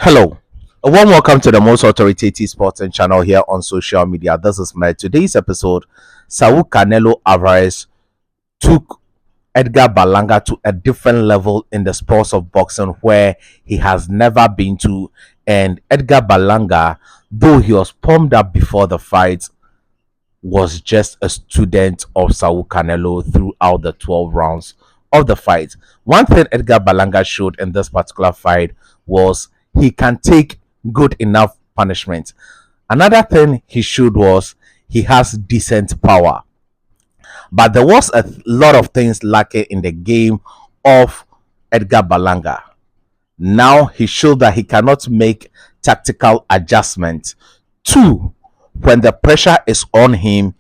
Hello, a warm welcome to the most authoritative sporting channel here on social media. This is my today's episode. Saul Canelo Alvarez took Edgar Berlanga to a different level in the sports of boxing where he has never been to. And Edgar Berlanga, though he was pumped up before the fight, was just a student of Saul Canelo throughout the 12 rounds of the fight. One thing Edgar Berlanga showed in this particular fight was he can take good enough punishment. Another thing he showed was he has decent power. But there was a lot of things lacking in the game of Edgar Berlanga. Now he showed that he cannot make tactical adjustments. Two, when the pressure is on him,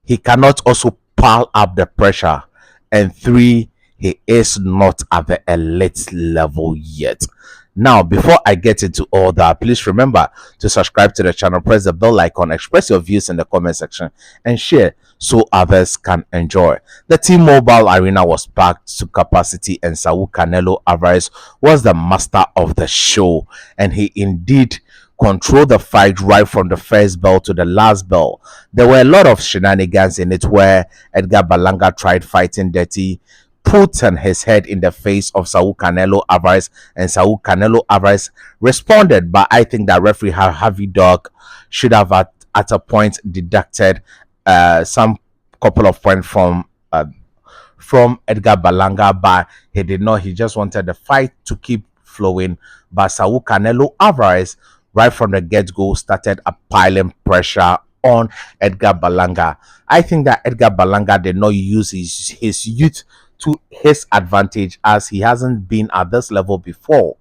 he cannot also pile up the pressure. And three, he is not at the elite level yet. Now, before I get into all that, please remember to subscribe to the channel, press the bell icon, express your views in the comment section, and share so others can enjoy. The T-Mobile Arena was packed to capacity, and Saul Canelo Alvarez was the master of the show, and he indeed controlled the fight right from the first bell to the last bell. There were a lot of shenanigans in it where Edgar Berlanga tried fighting dirty, put his head in the face of Saul Canelo Alvarez, and Saul Canelo Alvarez responded. But I think that referee Harvey Dog should have at a point deducted some couple of points from Edgar Berlanga, but he did not. He just wanted the fight to keep flowing. But Saul Canelo Alvarez, right from the get-go, started piling pressure on Edgar Berlanga. I think that Edgar Berlanga did not use his youth to his advantage, as he hasn't been at this level before.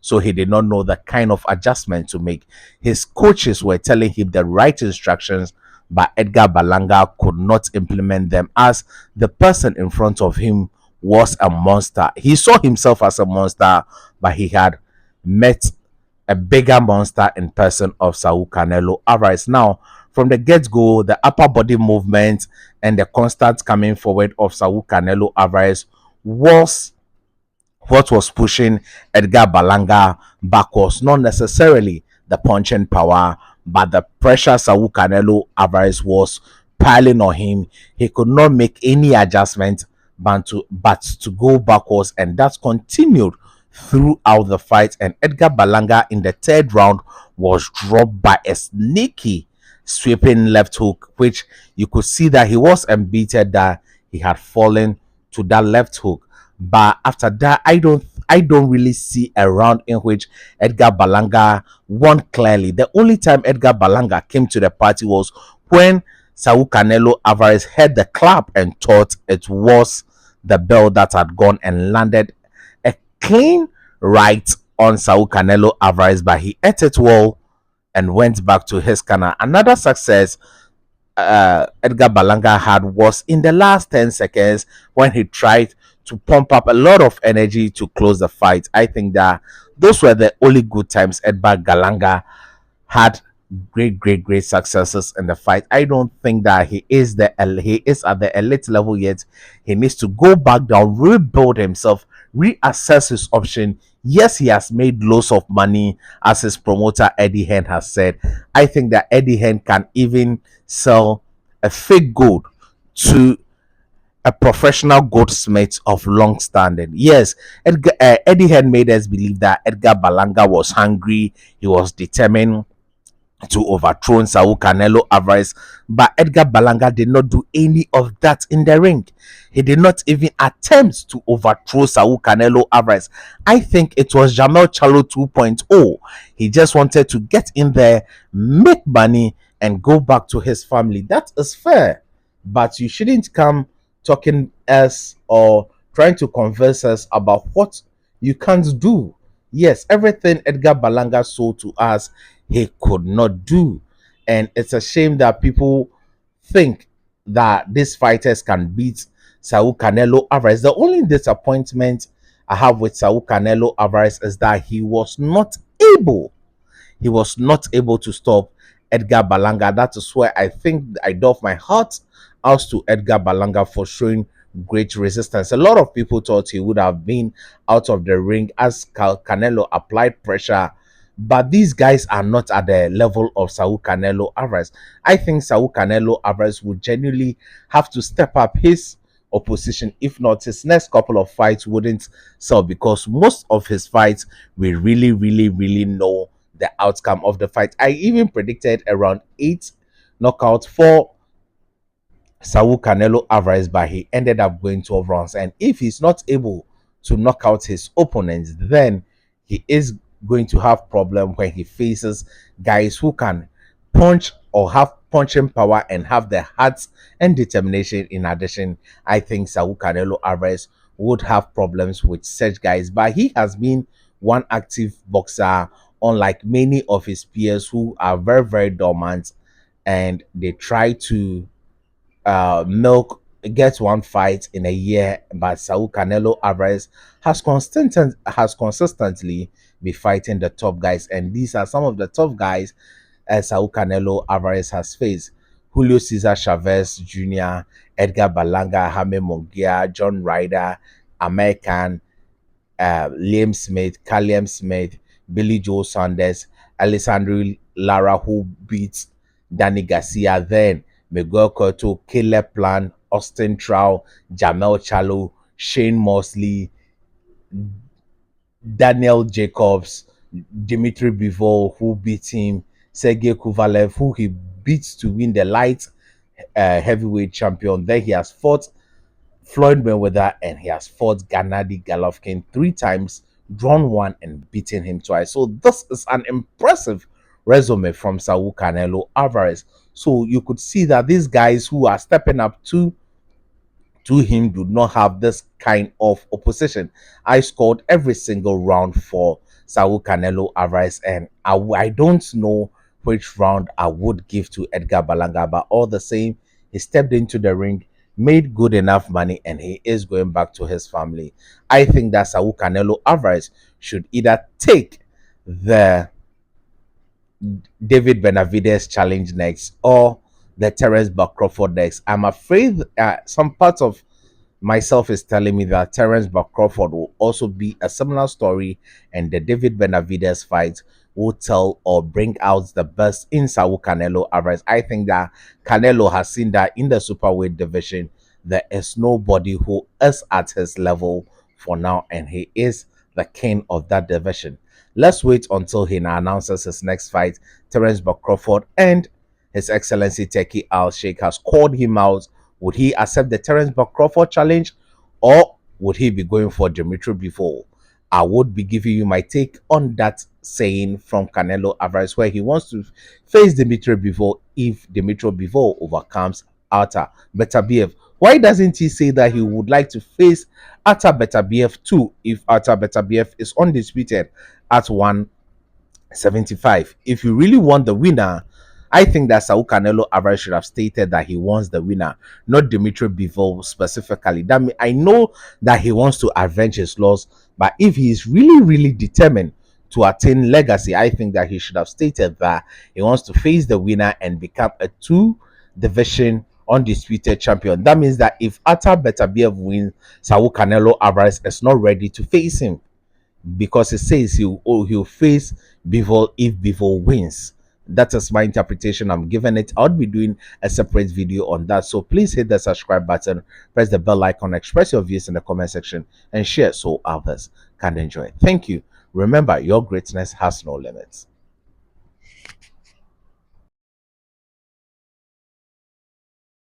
So he did not know the kind of adjustment to make. His coaches were telling him the right instructions, but Edgar Berlanga could not implement them, as the person in front of him was a monster. He saw himself as a monster, but he had met a bigger monster in person of Saul Canelo Alvarez. Now, from the get-go, the upper body movement and the constant coming forward of Saul Canelo Alvarez was what was pushing Edgar Berlanga backwards. Not necessarily the punching power, but the pressure Saul Canelo Alvarez was piling on him. He could not make any adjustment but to go backwards, and that continued throughout the fight. And Edgar Berlanga in the third round was dropped by a sneaky sweeping left hook, which you could see that he was embedded, that he had fallen to that left hook. But after that, I don't really see a round in which Edgar Berlanga won clearly. The only time Edgar Berlanga came to the party was when Saul Canelo Alvarez heard the clap and thought it was the bell that had gone and landed a clean right on Saul Canelo Alvarez, but he ate it well and went back to his corner. Another success Edgar Berlanga had was in the last 10 seconds when he tried to pump up a lot of energy to close the fight. I think that those were the only good times Edgar Berlanga had great successes in the fight. I don't think that he is at the elite level yet. He needs to go back down, rebuild himself, reassess his option. Yes, he has made loads of money, as his promoter Eddie Hearn has said. I think that Eddie Hearn can even sell a fake gold to a professional goldsmith of long standing. Yes, Eddie Hearn made us believe that Edgar Berlanga was hungry, he was determined to overthrow Saul Canelo Alvarez, but Edgar Berlanga did not do any of that in the ring. He did not even attempt to overthrow Saul Canelo Alvarez. I think it was Jamel Charlo 2.0. He just wanted to get in there, make money, and go back to his family. That is fair, but you shouldn't come talking us or trying to convince us about what you can't do. Yes, everything Edgar Berlanga sold to us, he could not do. And it's a shame that people think that these fighters can beat Saul Canelo Alvarez. The only disappointment I have with Saul Canelo Alvarez is that he was not able to stop Edgar Berlanga. That is where I think I doff my heart out to Edgar Berlanga for showing great resistance. A lot of people thought he would have been out of the ring as Canelo applied pressure, But these guys are not at the level of Saul Canelo Alvarez. I think Saul Canelo Alvarez would genuinely have to step up his opposition. If not, his next couple of fights wouldn't sell because most of his fights we really know the outcome of the fight. I even predicted around 8 knockouts for Saul Canelo Alvarez, but he ended up going 12 rounds. And if he's not able to knock out his opponents, then he is going to have problem when he faces guys who can punch or have punching power and have the heart and determination. In addition, I think Saul Canelo Alvarez would have problems with such guys, but he has been one active boxer, unlike many of his peers who are very dormant and they try to Milk gets one fight in a year, but Saul Canelo Alvarez has consistently been fighting the top guys, and these are some of the top guys Saul Canelo Alvarez has faced: Julio Cesar Chavez Jr., Edgar Berlanga, Jaime Munguia, John Ryder, American, Liam Smith, Callum Smith, Billy Joe Saunders, Alessandro Lara, who beats Danny Garcia, then Miguel Cotto, Caleb Plant, Austin Trout, Jamel Charlo, Shane Mosley, Daniel Jacobs, Dimitri Bivol, who beat him, Sergey Kovalev, who he beats to win the light heavyweight champion. Then he has fought Floyd Mayweather and he has fought Gennady Golovkin 3 times, drawn one and beaten him twice. So this is an impressive resume from Saul Canelo Alvarez. So you could see that these guys who are stepping up to him do not have this kind of opposition. I scored every single round for Saul Canelo Alvarez, and I don't know which round I would give to Edgar Berlanga, but all the same, he stepped into the ring, made good enough money, and he is going back to his family. I think that Saul Canelo Alvarez should either take the David Benavidez challenge next or the Terence Buck Crawford next. I'm afraid some parts of myself is telling me that Terence Buck Crawford will also be a similar story, and the David Benavidez fight will tell or bring out the best in Saul Canelo Alvarez. I think that Canelo has seen that in the superweight division, there is nobody who is at his level for now, and he is the king of that division. Let's wait until he now announces his next fight. Terence Buck Crawford and His Excellency Teki Al Sheikh has called him out. Would he accept the Terence Buck Crawford challenge, or would he be going for Dimitri Bivol? I would be giving you my take on that saying from Canelo Alvarez, where he wants to face Dimitri Bivol if Dimitri Bivol overcomes Arta Beterbiev. Why doesn't he say that he would like to face Arta Beterbiev too if Arta Beterbiev is undisputed at 175? If you really want the winner, I think that Saul Canelo Alvarez should have stated that he wants the winner, not Dimitri Bivol specifically. I know that he wants to avenge his loss, but if he is really determined to attain legacy, I think that he should have stated that he wants to face the winner and become a two-division undisputed champion. That means that if Arta Beterbiev wins, Saul Canelo Alvarez is not ready to face him because it says he'll face Bivol if Bivol wins. That is my interpretation. I'm giving it. I'll be doing a separate video on that. So please hit the subscribe button, press the bell icon, express your views in the comment section, and share so others can enjoy. Thank you. Remember, your greatness has no limits.